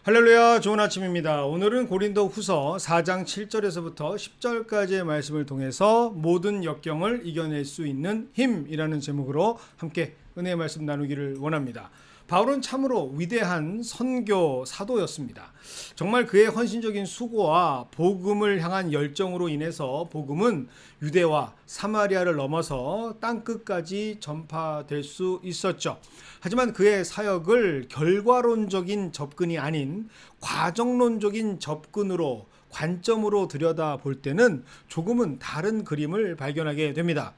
할렐루야, 좋은 아침입니다. 오늘은 고린도 후서 4장 7절에서부터 10절까지의 말씀을 통해서 모든 역경을 이겨낼 수 있는 힘이라는 제목으로 함께 은혜의 말씀 나누기를 원합니다. 바울은 참으로 위대한 선교 사도였습니다. 정말 그의 헌신적인 수고와 복음을 향한 열정으로 인해서 복음은 유대와 사마리아를 넘어서 땅끝까지 전파될 수 있었죠. 하지만 그의 사역을 결과론적인 접근이 아닌 과정론적인 접근으로 관점으로 들여다볼 때는 조금은 다른 그림을 발견하게 됩니다.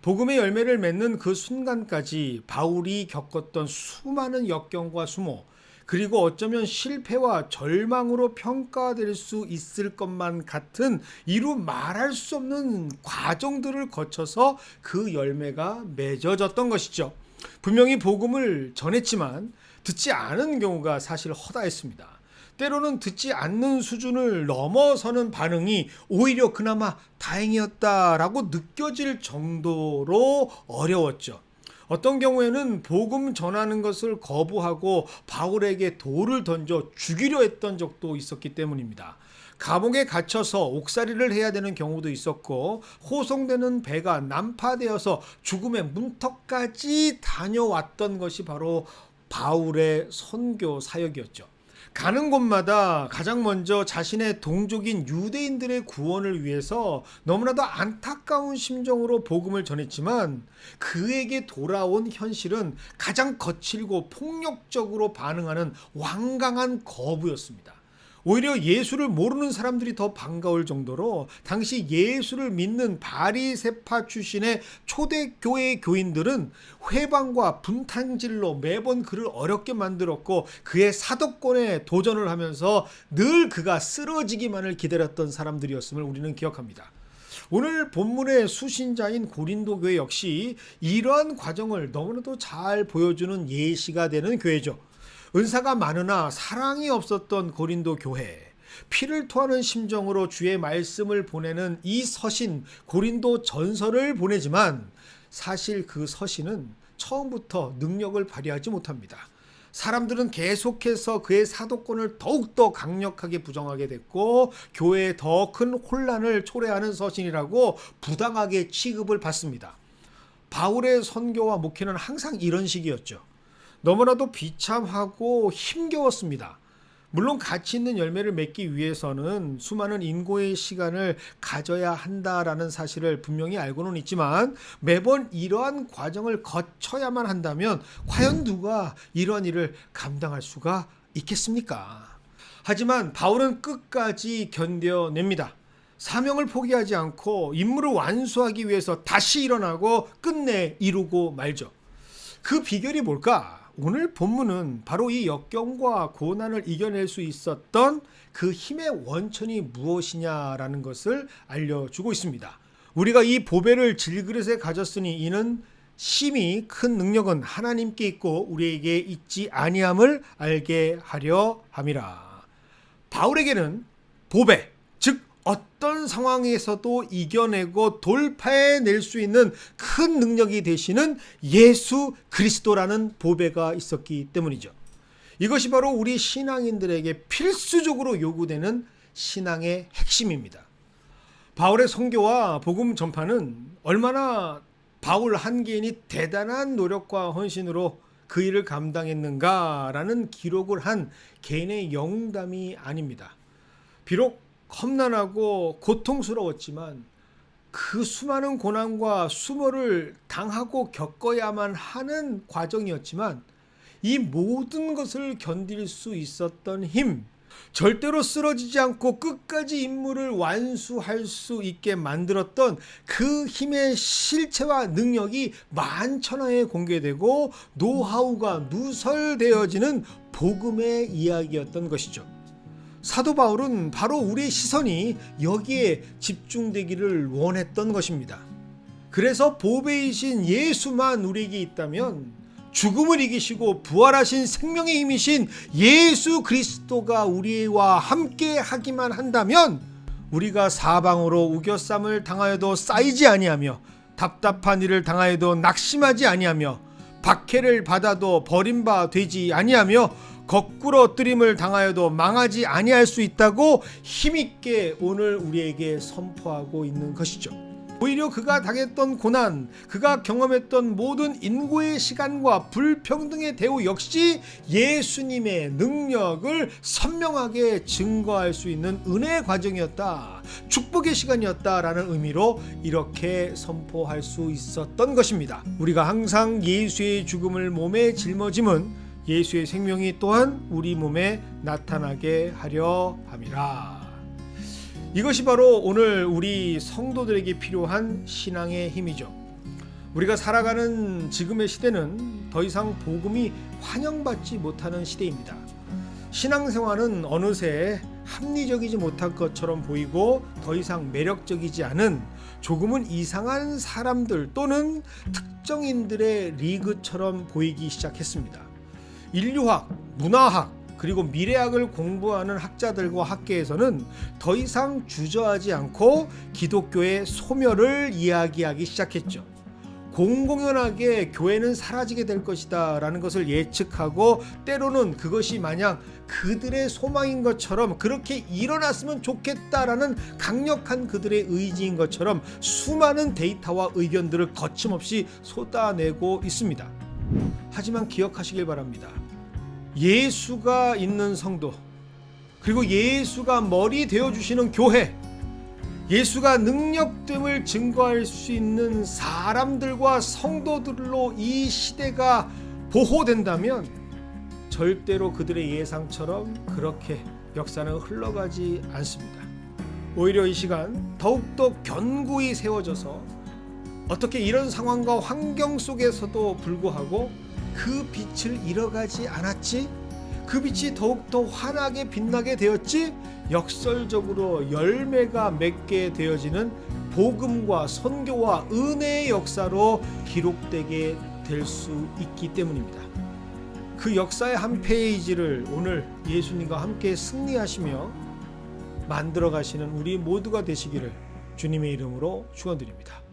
복음의 열매를 맺는 그 순간까지 바울이 겪었던 수많은 역경과 수모, 그리고 어쩌면 실패와 절망으로 평가될 수 있을 것만 같은 이루 말할 수 없는 과정들을 거쳐서 그 열매가 맺어졌던 것이죠. 분명히 복음을 전했지만 듣지 않은 경우가 사실 허다했습니다. 때로는 듣지 않는 수준을 넘어서는 반응이 오히려 그나마 다행이었다라고 느껴질 정도로 어려웠죠. 어떤 경우에는 복음 전하는 것을 거부하고 바울에게 돌을 던져 죽이려 했던 적도 있었기 때문입니다. 감옥에 갇혀서 옥살이를 해야 되는 경우도 있었고, 호송되는 배가 난파되어서 죽음의 문턱까지 다녀왔던 것이 바로 바울의 선교 사역이었죠. 가는 곳마다 가장 먼저 자신의 동족인 유대인들의 구원을 위해서 너무나도 안타까운 심정으로 복음을 전했지만, 그에게 돌아온 현실은 가장 거칠고 폭력적으로 반응하는 완강한 거부였습니다. 오히려 예수를 모르는 사람들이 더 반가울 정도로 당시 예수를 믿는 바리새파 출신의 초대교회 교인들은 회방과 분탕질로 매번 그를 어렵게 만들었고, 그의 사도권에 도전을 하면서 늘 그가 쓰러지기만을 기다렸던 사람들이었음을 우리는 기억합니다. 오늘 본문의 수신자인 고린도 교회 역시 이러한 과정을 너무나도 잘 보여주는 예시가 되는 교회죠. 은사가 많으나 사랑이 없었던 고린도 교회, 피를 토하는 심정으로 주의 말씀을 보내는 이 서신 고린도 전서를 보내지만, 사실 그 서신은 처음부터 능력을 발휘하지 못합니다. 사람들은 계속해서 그의 사도권을 더욱더 강력하게 부정하게 됐고, 교회에 더 큰 혼란을 초래하는 서신이라고 부당하게 취급을 받습니다. 바울의 선교와 목회는 항상 이런 식이었죠. 너무나도 비참하고 힘겨웠습니다. 물론 가치 있는 열매를 맺기 위해서는 수많은 인고의 시간을 가져야 한다라는 사실을 분명히 알고는 있지만, 매번 이러한 과정을 거쳐야만 한다면 과연 누가 이런 일을 감당할 수가 있겠습니까? 하지만 바울은 끝까지 견뎌냅니다. 사명을 포기하지 않고 임무를 완수하기 위해서 다시 일어나고 끝내 이루고 말죠. 그 비결이 뭘까? 오늘 본문은 바로 이 역경과 고난을 이겨낼 수 있었던 그 힘의 원천이 무엇이냐라는 것을 알려주고 있습니다. 우리가 이 보배를 질그릇에 가졌으니 이는 심히 큰 능력은 하나님께 있고 우리에게 있지 아니함을 알게 하려 함이라. 바울에게는 보배, 즉 어떤 상황에서도 이겨내고 돌파해낼 수 있는 큰 능력이 되시는 예수 그리스도라는 보배가 있었기 때문이죠. 이것이 바로 우리 신앙인들에게 필수적으로 요구되는 신앙의 핵심입니다. 바울의 선교와 복음 전파는 얼마나 바울 한 개인이 대단한 노력과 헌신으로 그 일을 감당했는가라는 기록을 한 개인의 영웅담이 아닙니다. 비록 험난하고 고통스러웠지만 그 수많은 고난과 수모를 당하고 겪어야만 하는 과정이었지만, 이 모든 것을 견딜 수 있었던 힘, 절대로 쓰러지지 않고 끝까지 임무를 완수할 수 있게 만들었던 그 힘의 실체와 능력이 만천하에 공개되고 노하우가 누설되어지는 복음의 이야기였던 것이죠. 사도 바울은 바로 우리의 시선이 여기에 집중되기를 원했던 것입니다. 그래서 보배이신 예수만 우리에게 있다면, 죽음을 이기시고 부활하신 생명의 힘이신 예수 그리스도가 우리와 함께 하기만 한다면, 우리가 사방으로 우겨쌈을 당하여도 쌓이지 아니하며 답답한 일을 당하여도 낙심하지 아니하며 박해를 받아도 버림바 되지 아니하며 거꾸로 엎드림을 당하여도 망하지 아니할 수 있다고 힘있게 오늘 우리에게 선포하고 있는 것이죠. 오히려 그가 당했던 고난, 그가 경험했던 모든 인고의 시간과 불평등의 대우 역시 예수님의 능력을 선명하게 증거할 수 있는 은혜의 과정이었다, 축복의 시간이었다라는 의미로 이렇게 선포할 수 있었던 것입니다. 우리가 항상 예수의 죽음을 몸에 짊어짐은 예수의 생명이 또한 우리 몸에 나타나게 하려 함이라. 이것이 바로 오늘 우리 성도들에게 필요한 신앙의 힘이죠. 우리가 살아가는 지금의 시대는 더 이상 복음이 환영받지 못하는 시대입니다. 신앙생활은 어느새 합리적이지 못할 것처럼 보이고 더 이상 매력적이지 않은 조금은 이상한 사람들 또는 특정인들의 리그처럼 보이기 시작했습니다. 인류학, 문화학, 그리고 미래학을 공부하는 학자들과 학계에서는 더 이상 주저하지 않고 기독교의 소멸을 이야기하기 시작했죠. 공공연하게 교회는 사라지게 될 것이다 라는 것을 예측하고 때로는 그것이 마냥 그들의 소망인 것처럼 그렇게 일어났으면 좋겠다라는 강력한 그들의 의지인 것처럼 수많은 데이터와 의견들을 거침없이 쏟아내고 있습니다. 하지만 기억하시길 바랍니다. 예수가 있는 성도, 그리고 예수가 머리 되어주시는 교회, 예수가 능력됨을 증거할 수 있는 사람들과 성도들로 이 시대가 보호된다면 절대로 그들의 예상처럼 그렇게 역사는 흘러가지 않습니다. 오히려 이 시간 더욱더 견고히 세워져서 어떻게 이런 상황과 환경 속에서도 불구하고 그 빛을 잃어가지 않았지? 그 빛이 더욱더 환하게 빛나게 되었지? 역설적으로 열매가 맺게 되어지는 복음과 선교와 은혜의 역사로 기록되게 될 수 있기 때문입니다. 그 역사의 한 페이지를 오늘 예수님과 함께 승리하시며 만들어 가시는 우리 모두가 되시기를 주님의 이름으로 축원드립니다.